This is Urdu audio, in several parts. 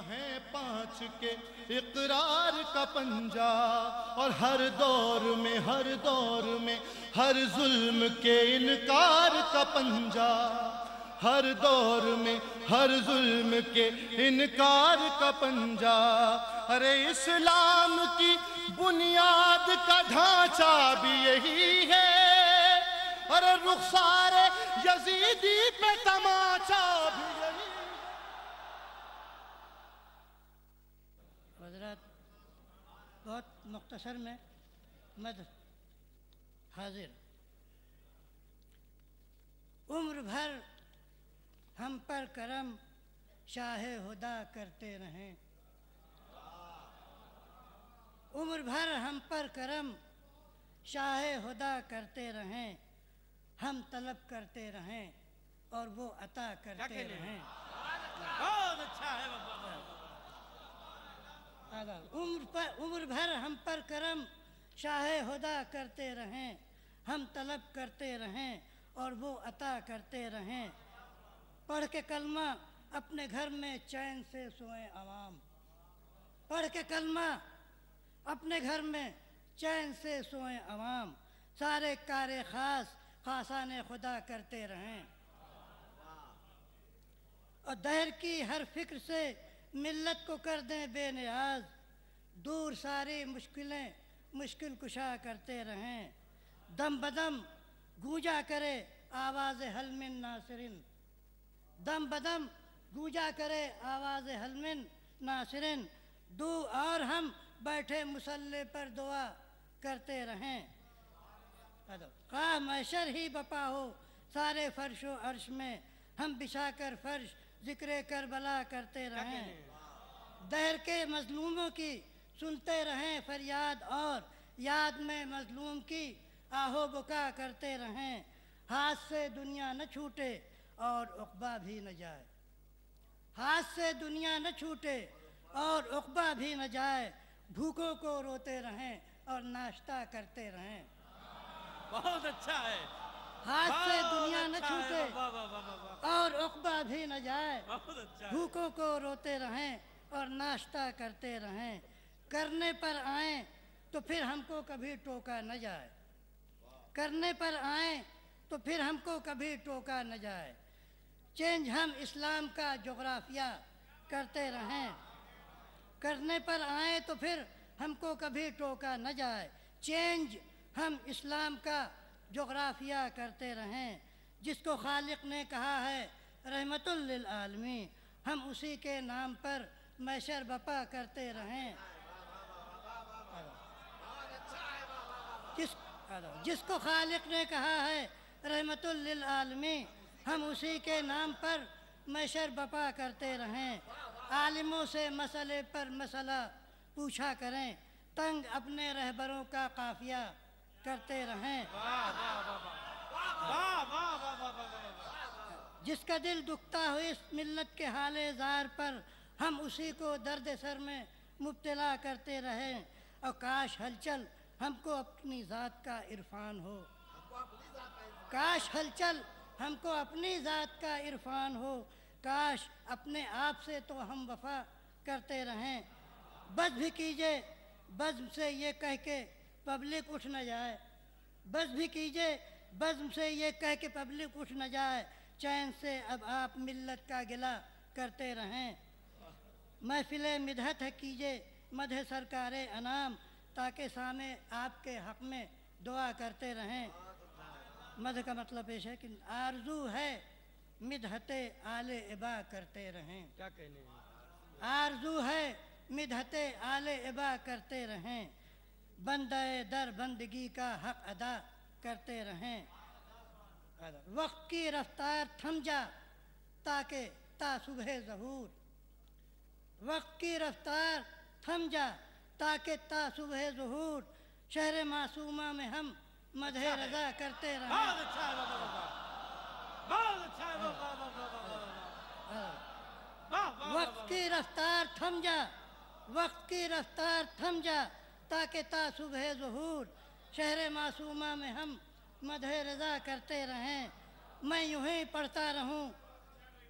ہیں 5 کے اقرار کا پنجہ، اور ہر دور میں ہر ظلم کے انکار کا پنجہ، ہر دور میں ہر ظلم کے انکار کا پنجہ۔ ارے اسلام کی بنیاد کا ڈھانچہ بھی یہی ہے، ارے رخسار یزیدی پہ تماچا بھی یہی ہے۔ حضرات بہت مختصر میں مدح حاضر۔ عمر بھر ہم پر کرم شاہ ہدا کرتے رہیں، عمر بھر ہم پر کرم شاہ ہدا کرتے رہیں، ہم طلب کرتے رہیں اور وہ عطا کرتے رہیں۔ بہت اچھا ہے عمر بھر ہم پر کرم شاہ ہدا کرتے رہیں، ہم طلب کرتے رہیں اور وہ عطا کرتے رہیں۔ پڑھ کے کلمہ اپنے گھر میں چین سے سوئیں عوام، پڑھ کے کلمہ اپنے گھر میں چین سے سوئیں عوام، سارے کار خاص خاصان خدا کرتے رہیں، اور دہر کی ہر فکر سے ملت کو کر دیں بے نیاز، دور ساری مشکلیں مشکل کشا کرتے رہیں۔ دم بدم گونجا کرے آواز حل من ناصرن، دم بدم گونجا کرے آواز حل من ناصرن، دو اور ہم بیٹھے مصلی پر دعا کرتے رہیں۔ خواہ محشر ہی بپا ہو سارے فرش و عرش میں، ہم بچھا کر فرش ذکر کربلا کرتے رہیں۔ دہر کے مظلوموں کی سنتے رہیں فریاد، اور یاد میں مظلوم کی آہو بکا کرتے رہیں۔ ہاتھ سے دنیا نہ چھوٹے اور عقبہ بھی نہ جائے، ہاتھ سے دنیا نہ چھوٹے اور عقبہ بھی نہ جائے، بھوکوں کو روتے رہیں اور ناشتہ کرتے رہیں۔ بہت اچھا ہے، ہاتھ سے دنیا نہ چھوٹے اور عقبہ بھی نہ جائے، بہت اچھا ہے۔ بھوکوں کو روتے رہیں اور ناشتہ کرتے رہیں۔ کرنے پر آئیں تو پھر ہم کو کبھی ٹوکا نہ جائے، کرنے پر آئیں تو پھر ہم کو کبھی ٹوکا نہ جائے۔ چینج ہم اسلام کا جغرافیہ کرتے رہیں، کرنے پر آئیں تو پھر ہم کو کبھی ٹوکا نہ جائے۔ چینج ہم اسلام کا جغرافیہ کرتے رہیں، جس کو خالق نے کہا ہے رحمت للعالمین، ہم اسی کے نام پر محشر بپا کرتے رہیں۔ جس کو خالق نے کہا ہے رحمت للعالمین، ہم اسی کے نام پر محشر بپا کرتے رہیں۔ عالموں سے مسئلے پر مسئلہ پوچھا کریں، تنگ اپنے رہبروں کا قافیہ کرتے رہیں۔ جس کا دل دکھتا ہو اس ملت کے حال زار پر، ہم اسی کو درد سر میں مبتلا کرتے رہیں۔ اور کاش ہلچل ہم کو اپنی ذات کا عرفان ہو، کاش ہلچل ہم کو اپنی ذات کا عرفان ہو، کاش اپنے آپ سے تو ہم وفا کرتے رہیں۔ بس بھی کیجئے بزم سے یہ کہہ کے پبلک اٹھ نہ جائے، بس بھی کیجئے بزم سے یہ کہہ کے پبلک اٹھ نہ جائے، چین سے اب آپ ملت کا گلہ کرتے رہیں۔ محفل مدحت ہے کیجئے مدح سرکار انام، تاکہ سامع آپ کے حق میں دعا کرتے رہیں۔ مدح کا مطلب پیش ہے کہ آرزو ہے مدحت آل ابا کرتے رہیں، کیا کہنے ہیں؟ آرزو ہے مدحت آل ابا کرتے رہیں، بندہ در بندگی کا حق ادا کرتے رہیں۔ وقت کی رفتار تھم جا تاکہ تا صبح ظہور، وقت کی رفتار تھم جا تاکہ تا صبح ظہور، شہر معصومہ میں ہم مدح رضا کرتے رہیں۔ بہت اچھا ہے بابا، بہت اچھا ہے بابا۔ وقت کی رفتار تھم جا، وقت کی رفتار تھم جا تاکہ تا صبح ظہور، شہر معصومہ میں ہم مدح رضا کرتے رہیں۔ میں یوں ہی پڑھتا رہوں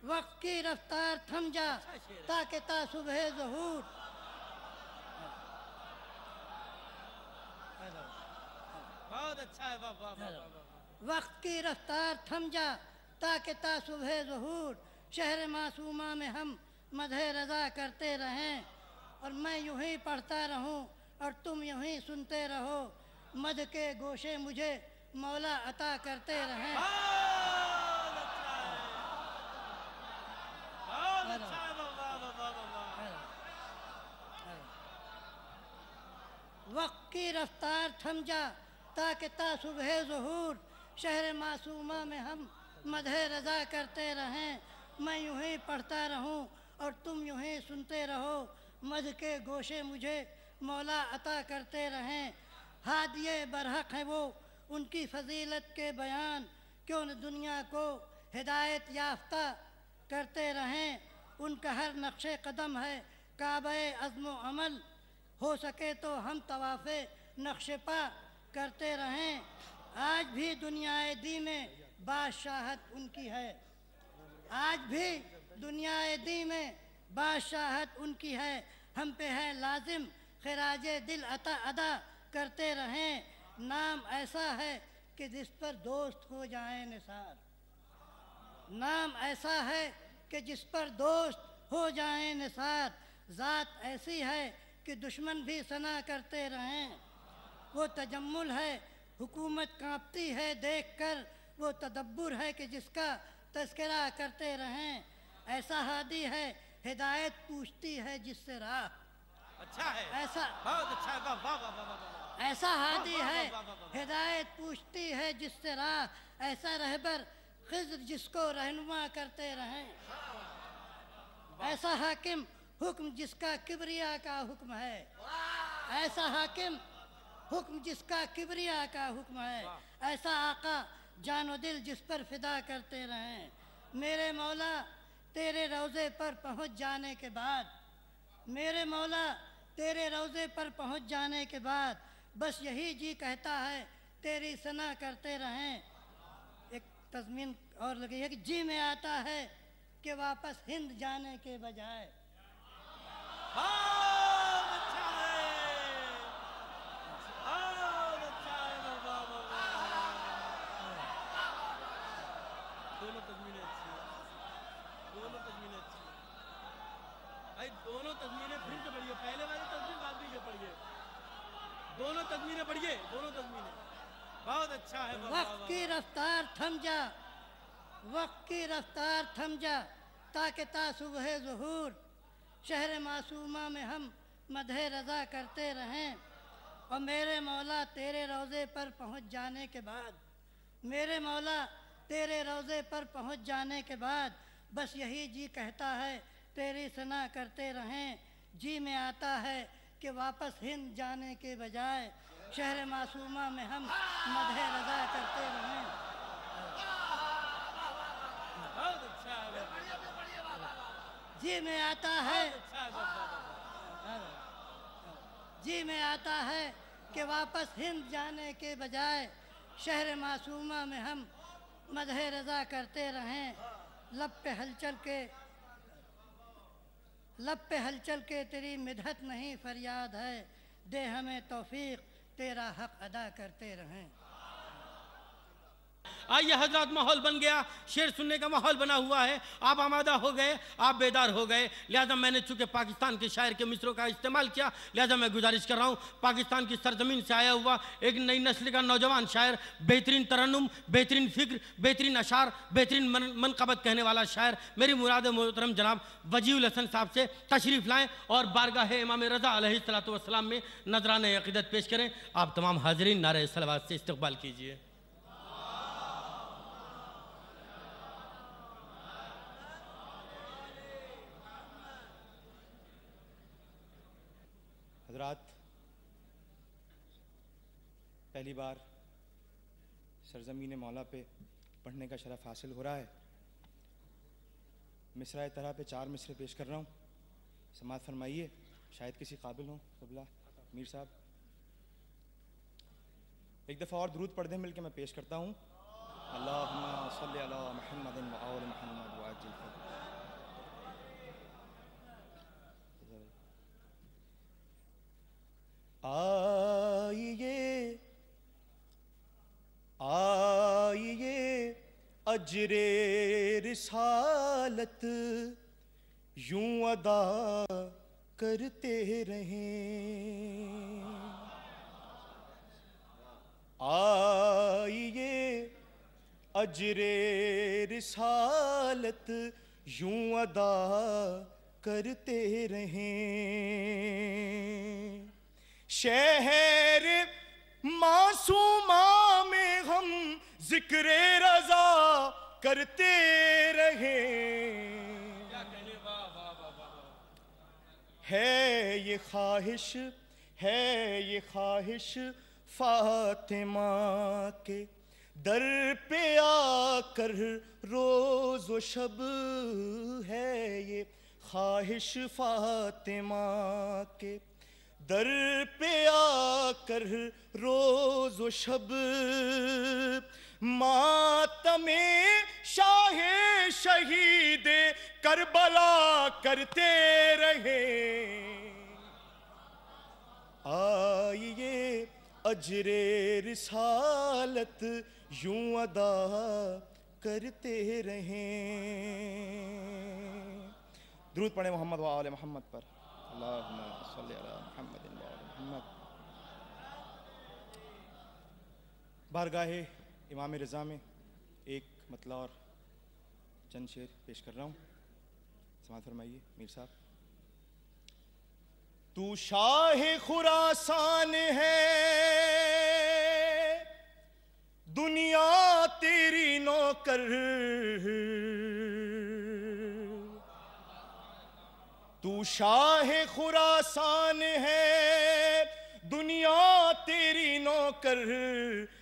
وقت کی رفتار تھم جا تاکہ تا صبح ظہور بہت اچھا ہے، واہ واہ واہ واہ واہ۔ وقت کی رفتار تھم جا تاکہ تا صبح ظہور شہر معصومہ میں ہم مدح رضا کرتے رہیں، اور میں یوں ہی پڑھتا رہوں اور تم یوں ہی سنتے رہو، مدح کے گوشے مجھے مولا عطا کرتے رہیں۔ بہت اچھا ہے، بہت اچھا ہے، واہ واہ واہ واہ واہ واہ۔ وقت کی رفتار تھم جا تاکہ تا صبح ظہور شہر معصومہ میں ہم مدح رضا کرتے رہیں، میں یوں ہی پڑھتا رہوں اور تم یوں ہی سنتے رہو، مدح کے گوشے مجھے مولا عطا کرتے رہیں۔ ہادیے برحق ہیں وہ، ان کی فضیلت کے بیان کیوں نہ دنیا کو ہدایت یافتہ کرتے رہیں، ان کا ہر نقش قدم ہے کعبہ عزم و عمل، ہو سکے تو ہم طواف نقش پا کرتے رہیں۔ آج بھی دنیا دی میں بادشاہت ان کی ہے، آج بھی دنیا دی میں بادشاہت ان کی ہے، ہم پہ ہے لازم خراج دل ادا کرتے رہیں۔ نام ایسا ہے کہ جس پر دوست ہو جائیں نثار، نام ایسا ہے کہ جس پر دوست ہو جائیں نثار، ذات ایسی ہے کہ دشمن بھی ثنا کرتے رہیں۔ وہ تجمل ہے حکومت کانپتی ہے دیکھ کر، وہ تدبر ہے کہ جس کا تذکرہ کرتے رہیں، ایسا ہادی ہے ہدایت پوچھتی ہے جس سے راہ، اچھا ہے، ایسا بہت اچھا ہے، واہ واہ واہ واہ واہ۔ ایسا ہادی ہے ہدایت پوچھتی ہے جس سے راہ، ایسا رہبر خضر جس کو رہنما کرتے رہیں، ایسا حاکم حکم جس کا کبریا کا حکم ہے، ایسا حاکم حکم جس کا کبریا کا حکم ہے، ایسا آقا جان و دل جس پر فدا کرتے رہیں۔ میرے مولا تیرے روضے پر پہنچ جانے کے بعد، میرے مولا تیرے روضے پر پہنچ جانے کے بعد بس یہی جی کہتا ہے تیری ثنا کرتے رہیں۔ ایک تضمین اور لگی ہے کہ جی میں آتا ہے کہ واپس ہند جانے کے بجائے، بہت اچھا ہے، بہت اچھا ہے، واہ واہ واہ واہ۔ دونوں تضمینیں اچھی ہیں، دونوں تضمینیں اچھی ہیں بھائی، دونوں تضمینیں پھر سے پڑھیے، پہلے والی تضمین بعد میں پڑھیے، دونوں تضمینیں پڑھیے، دونوں تضمینیں۔ بہت اچھا ہے، واہ واہ وقت کی واہ۔ رفتار تھم جا، وقت کی رفتار تھم جا تاکہ تا صبح ظہور شہر معصومہ میں ہم مدح رضا کرتے رہیں، اور میرے مولا تیرے روضے پر پہنچ جانے کے بعد، میرے مولا تیرے روضے پر پہنچ جانے کے بعد بس یہی جی کہتا ہے تیری ثنا کرتے رہیں۔ جی میں آتا ہے کہ واپس ہند جانے کے بجائے شہر معصومہ میں ہم مدح رضا کرتے رہیں۔ بہت اچھا ہے، جی میں آتا ہے، اچھا ہے، واہ واہ واہ۔ جی میں آتا ہے کہ واپس ہند جانے کے بجائے شہر معصومہ میں ہم مدح رضا کرتے رہیں۔ لب پہ ہلچل کے تیری مدحت نہیں فریاد ہے، دے ہمیں توفیق تیرا حق ادا کرتے رہیں۔ آئیے حضرات، ماحول بن گیا، شعر سننے کا ماحول بنا ہوا ہے، آپ آمادہ ہو گئے، آپ بیدار ہو گئے، لہذا میں نے چونکہ پاکستان کے شاعر کے مصروں کا استعمال کیا، لہذا میں گزارش کر رہا ہوں پاکستان کی سرزمین سے آیا ہوا ایک نئی نسل کا نوجوان شاعر، بہترین ترنم، بہترین فکر، بہترین اشعار، بہترین منقبت کہنے والا شاعر، میری مراد محترم جناب وجیہ الحسن صاحب سے تشریف لائیں اور بارگاہ امام رضا علیہ السلام میں نذرانہ عقیدت پیش کریں۔ آپ تمام حاضرین نعرہ صلوات سے استقبال کیجیے۔ حضرات، پہلی بار سرزمین مولا پہ پڑھنے کا شرف حاصل ہو رہا ہے۔ مصرع طرح پہ 4 مصرے پیش کر رہا ہوں، سماعت فرمائیے، شاید کسی قابل ہوں قبلہ میر صاحب۔ ایک دفعہ اور درود پڑھ دیں مل کے، میں پیش کرتا ہوں۔ اللهم صل على محمد وآل محمد وعجل آئیے آئیے اجر رسالت یوں ادا کرتے رہیں، آئیے اجر رسالت یوں ادا کرتے رہیں، شہر معصومہ میں ہم ذکر رضا کرتے رہیں، ہے یہ خواہش ہے یہ خواہش فاطمہ کے در پہ آ کر روز و شب، ہے یہ خواہش فاطمہ کے در پہ آ کر روز و شب، ماتم شاہ شہید کربلا کرتے رہیں، آئیے اجر رسالت یوں ادا کرتے رہیں۔ درود پڑھیں محمد و آل محمد پر، اللہم صلی علی محمد و آل محمد۔ بارگاہ امام رضا میں ایک مطلع اور چند شعر پیش کر رہا ہوں، سماعت فرمائیے میر صاحب۔ تو شاہ خراسان ہے دنیا تیری نوکر، تو شاہ خراسان ہے دنیا تیری نوکر،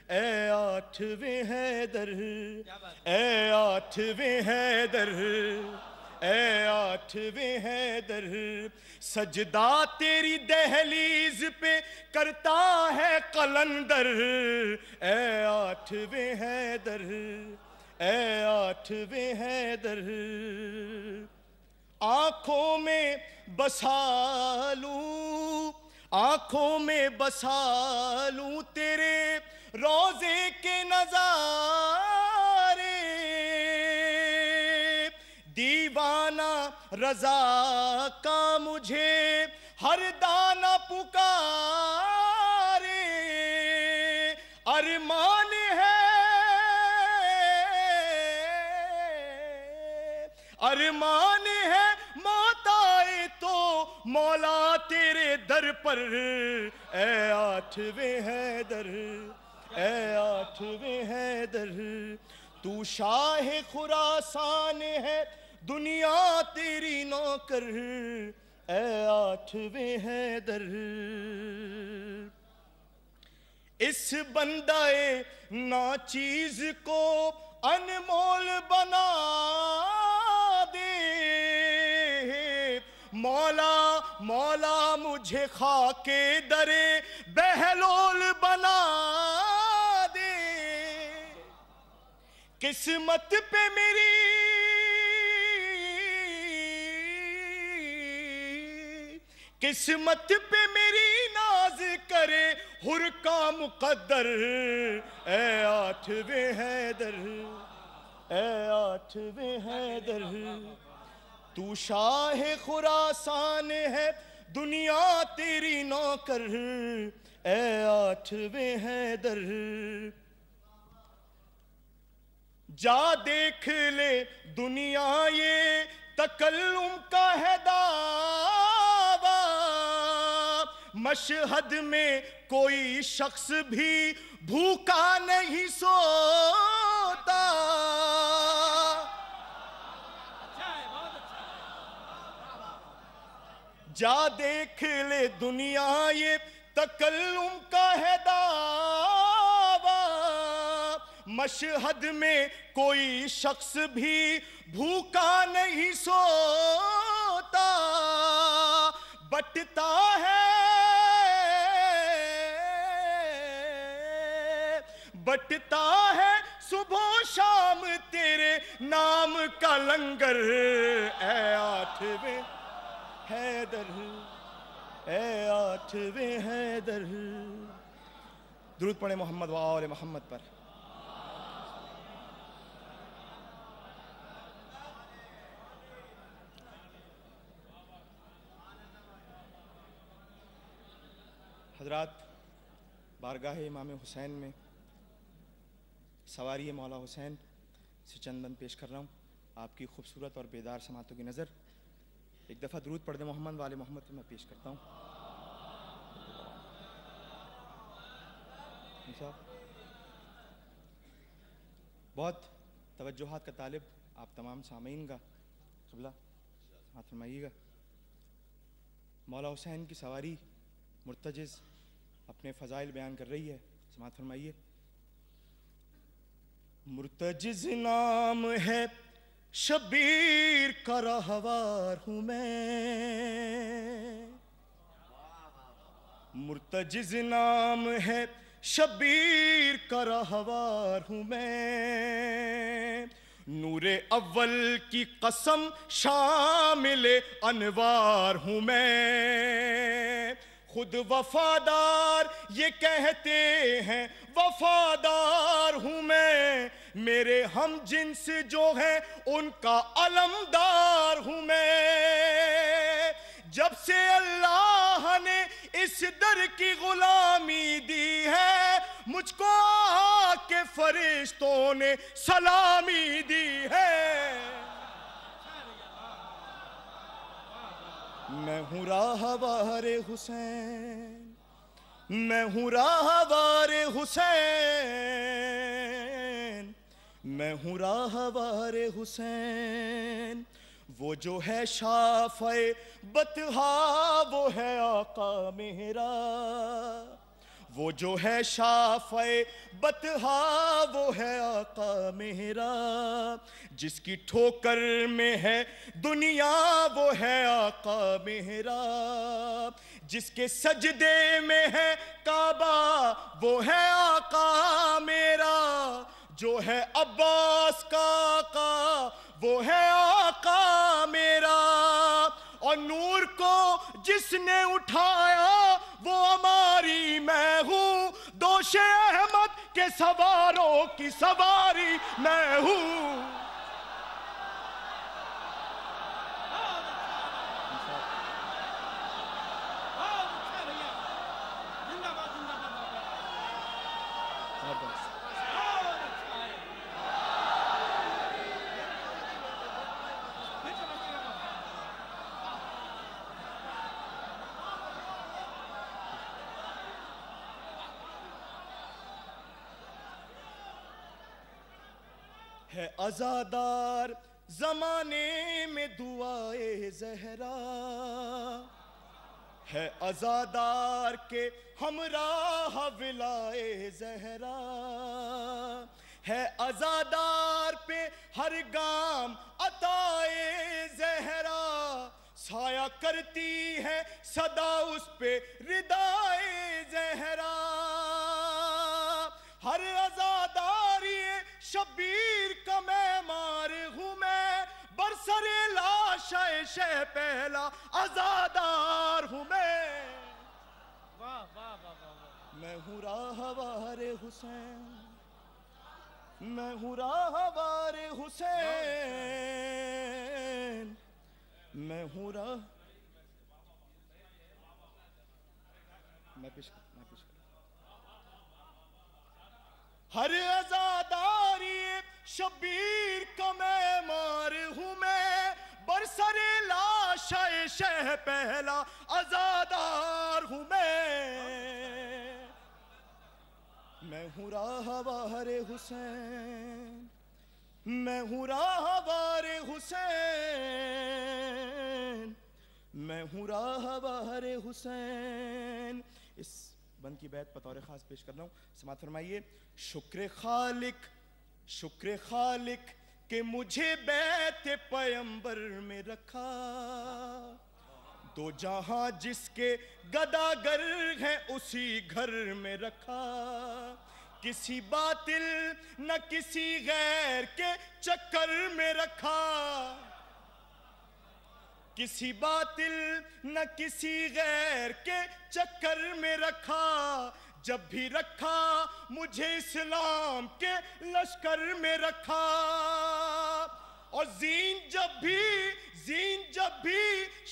اے آٹھویں حیدر اے آٹھویں حیدر اے آٹھویں حیدر، سجدہ تیری دہلیز پہ کرتا ہے قلندر، اے آٹھویں حیدر اے آٹھویں حیدر، آنکھوں میں بسا لوں آنکھوں میں بسا لوں تیرے روضے کے نظارے، دیوانہ رضا کا مجھے ہر دانہ پکارے، ارمان ہے موت آئے تو مولا تیرے در پر، اے آٹھویں حیدر اے آٹھویں حیدر، تو شاہ خراسان ہے دنیا تیری نوکر، اے آٹھویں حیدر، اس بندہ ناچیز کو انمول بنا دے، مولا مولا مجھے خاک در بہلول بنا دے، قسمت پہ میری قسمت پہ میری ناز کرے حر کا مقدر، اے آٹھویں حیدر اے آٹھویں حیدر، تو شاہ خراسان ہے دنیا تیری نوکر، اے آٹھویں حیدر، جا دیکھ لے دنیا یہ تکلم کا ہے دعویٰ، مشہد میں کوئی شخص بھی بھوکا نہیں سوتا، جا دیکھ لے دنیا یہ تکلم کا ہے دعویٰ، مشہد میں کوئی شخص بھی بھوکا نہیں سوتا، بٹتا ہے صبح و شام تیرے نام کا لنگر، اے آٹھویں حیدر، اے آٹھویں حیدر۔ درود پڑھیں محمد و آل محمد پر۔ حضرات، بارگاہ امام حسین میں سواری مولا حسین سے چند بند پیش کر رہا ہوں آپ کی خوبصورت اور بیدار سماعتوں کی نظر۔ ایک دفعہ درود پڑھ دیں محمد والے محمد میں پیش کرتا ہوں۔ بہت توجہات کا طالب آپ تمام سامعین کا قبلہ سماعت فرمائیے گا۔ مولا حسین کی سواری مرتجز اپنے فضائل بیان کر رہی ہے، سماعت فرمائیے۔ مرتجز نام ہے شبیر کا راہوار ہوں میں، مرتجز نام ہے شبیر کا راہوار ہوں میں، نور اول کی قسم شامل انوار ہوں میں، خود وفادار یہ کہتے ہیں وفادار ہوں میں، میرے ہم جنس جو ہیں ان کا علمدار ہوں میں، جب سے اللہ نے اس در کی غلامی دی ہے مجھ کو آ کے فرشتوں نے سلامی دی ہے، میں ہوں راہوار حسین، میں ہوں راہوار حسین، میں ہوں راہوار حسین، وہ جو ہے شافع بطحا وہ ہے آقا میرا، وہ جو ہے شافع بطحا وہ ہے آقا میرا، جس کی ٹھوکر میں ہے دنیا وہ ہے آقا میرا، جس کے سجدے میں ہے کعبہ وہ ہے آقا میرا، جو ہے عباس کا آقا وہ ہے آقا میرا، اور نور کو جس نے اٹھایا وہ ہماری میں ہوں، دوش احمد کے سواروں کی سواری میں ہوں۔ ہے عزادار زمانے میں دعائے زہرا، ہے عزادار کے ہمراہ ولائے زہرا، ہے عزادار پہ ہر گام عطائے زہرا، سایہ کرتی ہے صدا اس پہ ردائے زہرا، ہر عزادار یہ شبیر کا معمار ہوں میں، برسر لاشہ شہ پہلا عزادار ہوں میں، میں ہوں راہوار حسین، میں ہوں راہوار حسین، میں ہوں ہر عزاداری شبیر کا معمار ہوں میں، برسر لاشہ شہ پہلا عزادار ہوں میں ہوں راہوار حسین، میں ہوں راہوار حسین، میں ہوں راہوار حسین۔ اس بند کی بیعت بطور خاص پیش کر رہا ہوں، سماعت فرمائیے۔ شکر خالق کہ مجھے بیعت پیمبر میں رکھا، دو جہاں جس کے گداگر ہیں اسی گھر میں رکھا، کسی باطل نہ کسی غیر کے چکر میں رکھا، کسی باطل نہ کسی غیر کے چکر میں رکھا، جب بھی رکھا مجھے اسلام کے لشکر میں رکھا، اور زین جب بھی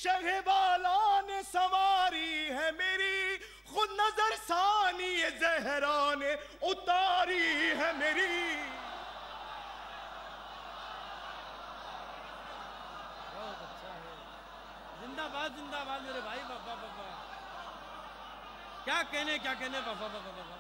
شہ بالا نے سواری ہے میری، خود نظر ثانی زہرا نے اتاری ہے میری۔ زندہ باد میرے بھائی، بابا بابا کیا کہنے بابا بابا بابا۔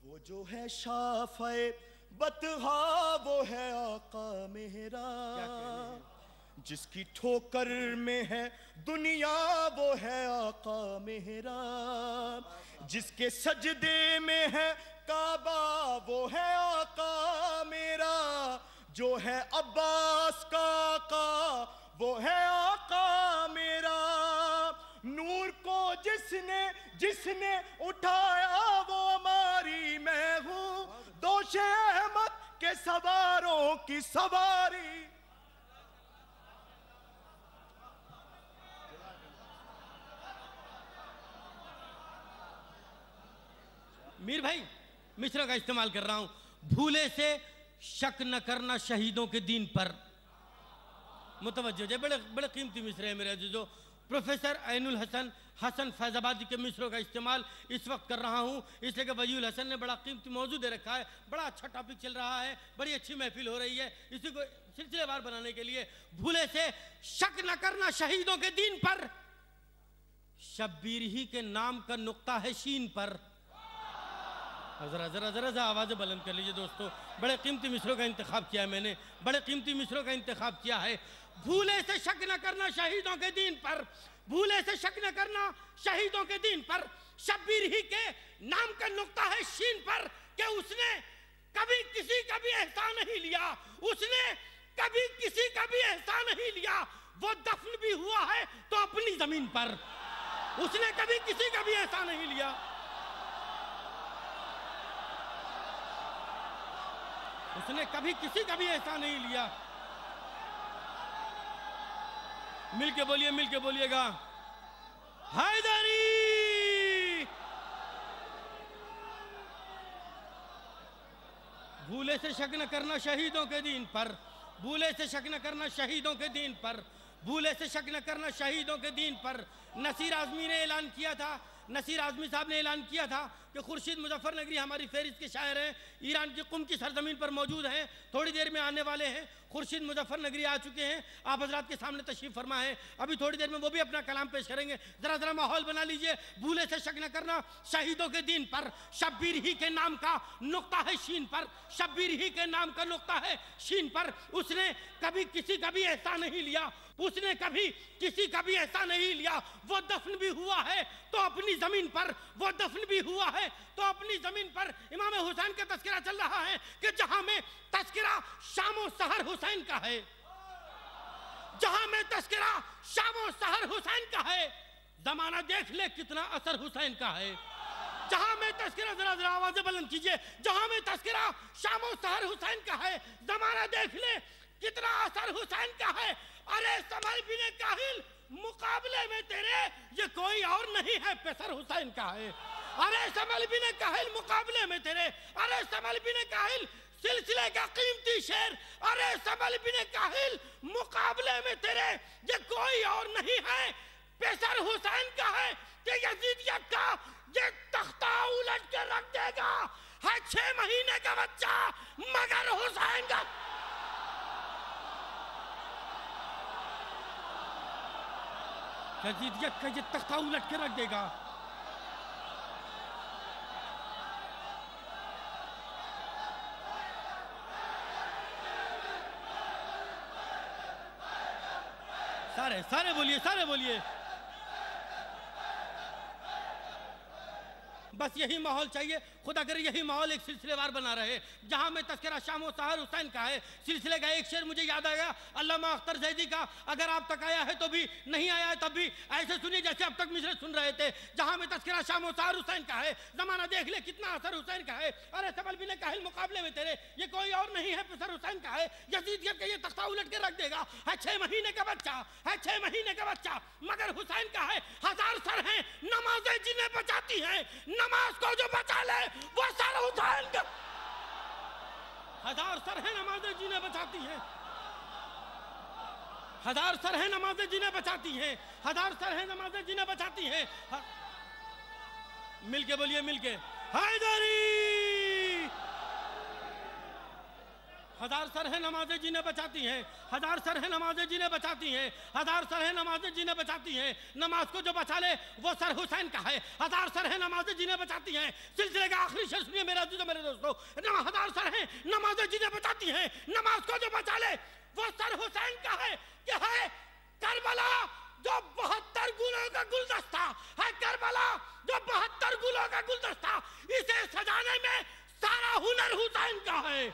وہ جو ہے شافع بطحا وہ ہے آقا میرا، جس کی ٹھوکر میں ہے دنیا وہ ہے آقا میرا، جس کے سجدے میں ہے کعبہ وہ ہے آقا میرا، جو ہے عباس کا آقا وہ ہے آقا میرا، نور کو جس نے اٹھایا وہ ہماری میں ہوں، دوش احمد کے سواروں کی سواری۔ میر بھائی مصرع کا استعمال کر رہا ہوں، بھولے سے شک نہ کرنا شہیدوں کے دین پر۔ متوجہ جائے، بڑے قیمتی مصرع ہے میرے عزیزو۔ پروفیسر عین الحسن حسن فیض آبادی کے مصرعوں کا استعمال اس وقت کر رہا ہوں، اس لئے کہ وجیہ الحسن نے بڑا قیمتی موضوع دے رکھا ہے، بڑا اچھا ٹاپک چل رہا ہے، بڑی اچھی محفل ہو رہی ہے، اسی کو سلسلے وار بنانے کے لیے بھولے سے شک نہ کرنا شہیدوں کے دین پر، شبیر ہی کے نام کا نقطہ ہے شین پر۔ ذرا آوازیں بلند کر لیجئے دوستو، بڑے قیمتی مصرعوں کا انتخاب کیا ہے میں نے، بڑے قیمتی مصرعوں کا انتخاب کیا ہے۔ بھولے سے شک نہ کرنا شہیدوں کے دین پر، بھولے سے شک نہ کرنا شہیدوں کے دین پر، شبیر ہی کے نام کا نقطہ ہے شین پر، کہ اس نے کبھی کسی کا بھی احسان نہیں لیا، اس نے کبھی کسی کا بھی احسان نہیں لیا، وہ دفن بھی ہوا ہے تو اپنی زمین پر، اس نے کبھی کسی کا بھی احسان نہیں لیا، اس نے کبھی کسی کا بھی احسان نہیں لیا۔ مل کے بولیے گا حیدری۔ بھولے سے شک نہ کرنا شہیدوں کے دین پر، بھولے سے شک نہ کرنا شہیدوں کے دین پر، بھولے سے شک نہ کرنا شہیدوں کے دین پر۔ نصیر اعظمی نے اعلان کیا تھا، نصیر اعظمی صاحب نے اعلان کیا تھا کہ خورشید مظفر نگری ہماری فہرست کے شاعر ہیں، ایران کی قم کی سرزمین پر موجود ہیں، تھوڑی دیر میں آنے والے ہیں۔ خورشید مظفر نگری آ چکے ہیں، آپ حضرات کے سامنے تشریف فرما ہے، ابھی تھوڑی دیر میں وہ بھی اپنا کلام پیش کریں گے۔ ذرا ماحول بنا لیجئے۔ بھولے سے شک نہ کرنا شہیدوں کے دین پر، شبیر ہی کے نام کا نقطہ ہے شین پر، شبیر ہی کے نام کا نقطہ ہے شین پر۔ اس نے کبھی کسی کا بھی احسان نہیں لیا، اس نے کبھی کسی کا بھی احسان نہیں لیا، وہ دفن بھی ہوا ہے تو اپنی زمین پر، وہ دفن بھی ہوا ہے تو اپنی زمین پر۔ امام حسین کا تذکرہ چل رہا ہے کہ جہاں میں تذکرہ شام و سحر حسین کا ہے، جہاں میں تذکرہ شام و سحر حسین کا ہے، زمانہ دیکھ لے کتنا اثر حسین کا ہے۔ جہاں میں تذکرہ، ذرا آوازیں بلند کیجئے، جہاں میں تذکرہ شام و سحر حسین کا ہے، زمانہ دیکھ لے کتنا اثر حسین کا ہے۔ ارے سمجھ بن کاہل مقابلے میں تیرے یہ کوئی اور نہیں ہے، پیسر حسین کا ہے۔ ارے سمجھ بن کاہل مقابلے میں تیرے، ارے سمجھ بن کاہل سلسلے کا قیمتی شعر، ارے سمجھ بن کاہل مقابلے میں تیرے یہ کوئی اور نہیں ہے، پیسر حسین کا ہے کہ یزیدیت کا یہ تختہ الٹ کے رکھ دے گا، ہے 6 مہینے کا بچہ مگر حسین کا۔ یزیدیت کا یہ تختہ الٹ کے رکھ دے گا۔ سارے بولیے۔ بس یہی ماحول چاہیے، خدا کرے یہی ماحول ایک سلسلے وار بنا رہے جہاں میں تذکرہ شام و سحر حسین کا ہے. سلسلے کا ایک شعر مجھے یاد آیا علامہ اختر زیدی کا, اگر آپ تک آیا ہے تو بھی, نہیں آیا ہے تب بھی ایسے سنیے جیسے اب تک مصرے سن رہے تھے. جہاں میں تذکرہ شام و سحر حسین کا ہے, زمانہ دیکھ لے کتنا اثر حسین کا ہے. ارے سبل بن کاہل مقابلے میں تیرے, یہ کوئی اور نہیں ہے پسر حسین کا ہے. یزیدیت کا یہ تختہ الٹ کے رکھ دے گا, ہے 6 مہینے کا بچہ, ہے 6 مہینے کا بچہ, مگر حسین کا ہے 1000 سر ہیں نمازیں جنہیں بچاتی ہیں, نماز کو جو بچا لے وہ سر حسین کا. 1000 سر ہیں نمازیں جنہیں بچاتی ہیں, 1000 سر ہیں نمازیں جنہیں بچاتی ہیں, 1000 سر ہیں نمازیں جنہیں بچاتی ہیں. مل کے بولیے, مل کے حیدری. 1000 سر ہیں نمازیں جنہیں بچاتی ہیں, 1000 سر ہیں نمازیں جنہیں بچاتی ہیں, 1000 سر ہیں نمازیں جنہیں بچاتی ہیں. نماز کو جو بچا لے وہ سر حسین کا ہے. 1000 سر ہیں نمازیں جنہیں بچاتی ہیں. سلسلے کا آخری شعر سنیے میرے عزیزو میرے دوستو. 1000 سر ہیں نمازیں جنہیں بچاتی ہیں, نماز کو جو بچا لے وہ سر حسین کا ہے. کہ ہے کربلا جو 72 گلوں کا گلدستہ, ہے کربلا جو 72 گلوں کا گلدستہ, اسے سجانے میں سارا ہنر حسین کا ہے.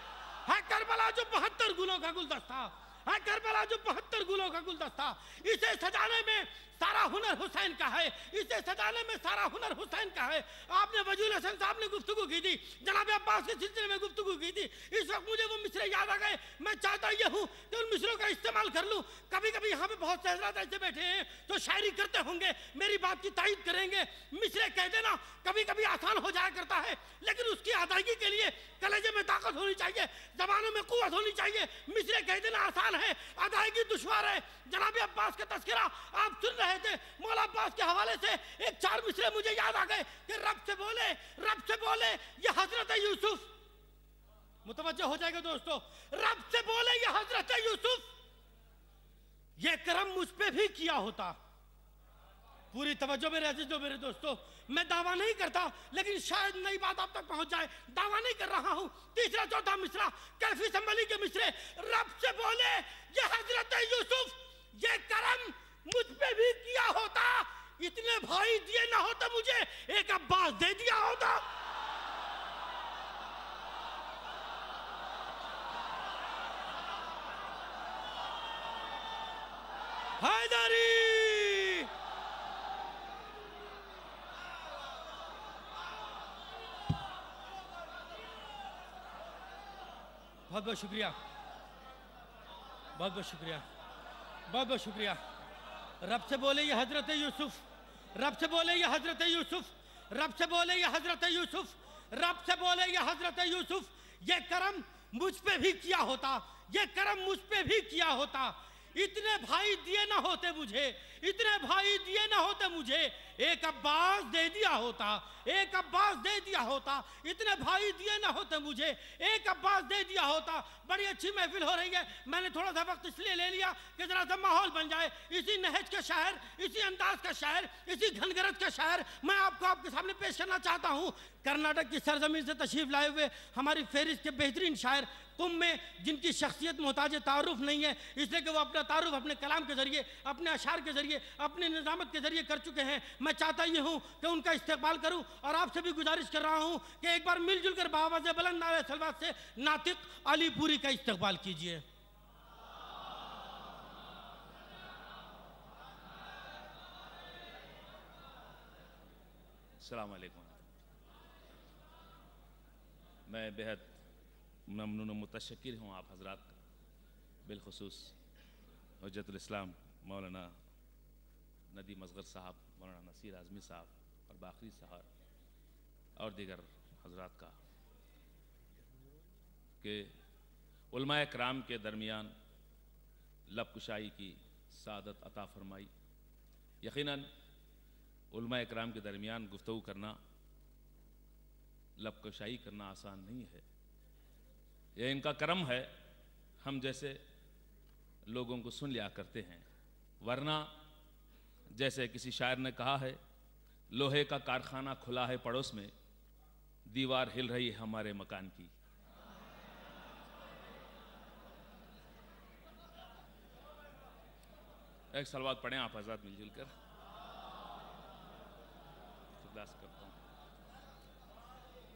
ہے کربلا جو 72 گلوں کا گلدستہ, ہے کربلا جو 72 گلوں کا گلدستہ, اسے سجانے میں سارا ہنر حسین کا ہے. اسے سجانے میں سارا ہنر حسین کا ہے. آپ نے وجیل حسن صاحب نے گفتگو کی تھی, جناب عباس کے سلسلے میں گفتگو کی تھی. اس وقت مجھے وہ مصرے یاد آ گئے. میں چاہتا یہ ہوں کہ ان مصروں کا استعمال کر لوں. کبھی کبھی یہاں پہ بہت سے حضرات ایسے بیٹھے ہیں تو شاعری کرتے ہوں گے, میری بات کی تائید کریں گے. مصرے کہہ دینا کبھی کبھی آسان ہو جایا کرتا ہے, لیکن اس کی ادائیگی کے لیے کلیجے میں طاقت ہونی چاہیے, زبانوں میں قوت ہونی چاہیے. مصرے کہہ دینا آسان ہے, ادائیگی دشوار ہے. جناب عباس کا تذکرہ آپ سن رہے تھے, مولا عباس کے حوالے سے ایک 4 مصرے مجھے یاد آ گئے کہ رب سے بولے یہ حضرت یوسف. متوجہ ہو جائے گا دوستو, رب سے بولے یہ حضرت یوسف, یہ کرم مجھ پہ بھی کیا ہوتا. پوری توجہ میرے عزیزو میرے دوستو, میں دعویٰ نہیں کرتا لیکن شاید نئی بات آپ تک پہنچ جائے, دعویٰ نہیں کر رہا ہوں. تیسرا چوتھا مصرع کیفی سنبھلی کے مصرے, رب سے بولے یہ حضرت یوسف, یہ کرم مجھ پہ بھی کیا ہوتا, اتنے بھائی دیے نہ ہوتے مجھے, ایک عباس دے دیا ہوتا. حیدری. بہت بہت شکریہ, بہت بہت شکریہ, بہت بہت شکریہ. رب سے بولے یہ حضرت یوسف, رب سے بولے یہ حضرت یوسف, رب سے بولے یہ حضرت یوسف, رب سے بولے یہ حضرت یوسف, یہ کرم مجھ پہ بھی کیا ہوتا, یہ کرم مجھ پہ بھی کیا ہوتا. اتنے بھائی دیے نہ ہوتے مجھے, اتنے بھائی دیے نہ ہوتے مجھے, ایک عباس دے دیا ہوتا, ایک عباس دے دیا ہوتا. اتنے بھائی دیے نہ ہوتے مجھے, ایک عباس دے دیا ہوتا. بڑی اچھی محفل ہو رہی ہے, میں نے تھوڑا سا وقت اس لیے لے لیا کہ ذرا سا ماحول بن جائے. اسی نہج کا شاعر, اسی انداز کا شاعر, اسی گھنگرت کا شاعر میں آپ کو آپ کے سامنے پیش کرنا چاہتا ہوں. کرناٹک کی سرزمین سے تشریف لائے ہوئے ہماری فہرست کے بہترین شاعر, قم میں جن کی شخصیت محتاج تعارف نہیں ہے, اس لیے کہ وہ اپنا تعارف اپنے کلام کے ذریعے, اپنے اشعار کے ذریعے, اپنے نظامت کے ذریعے کر چکے ہیں. میں چاہتا یہ ہوں کہ ان کا استقبال کروں, اور آپ سے بھی گزارش کر رہا ہوں کہ ایک بار مل جل کر بآواز بلند نعرہ صلوات سے ناطق علی پوری کا استقبال کیجئے. السلام علیکم. میں بہت ممنون و متشکر ہوں آپ حضرات کا, بالخصوص حجت الاسلام مولانا ندیم اصغر صاحب, مولانا نصیر اعظمی صاحب اور باقی صاحب اور دیگر حضرات کا, کہ علماء کرام کے درمیان لب کشائی کی سعادت عطا فرمائی. یقیناً علماء کرام کے درمیان گفتگو کرنا, لب کشائی کرنا آسان نہیں ہے. یہ ان کا کرم ہے, ہم جیسے لوگوں کو سن لیا کرتے ہیں, ورنہ جیسے کسی شاعر نے کہا ہے, لوہے کا کارخانہ کھلا ہے پڑوس میں, دیوار ہل رہی ہے ہمارے مکان کی. ایک صلوات پڑھیں آپ حضرات مل جل کر. خداس کرتا ہوں.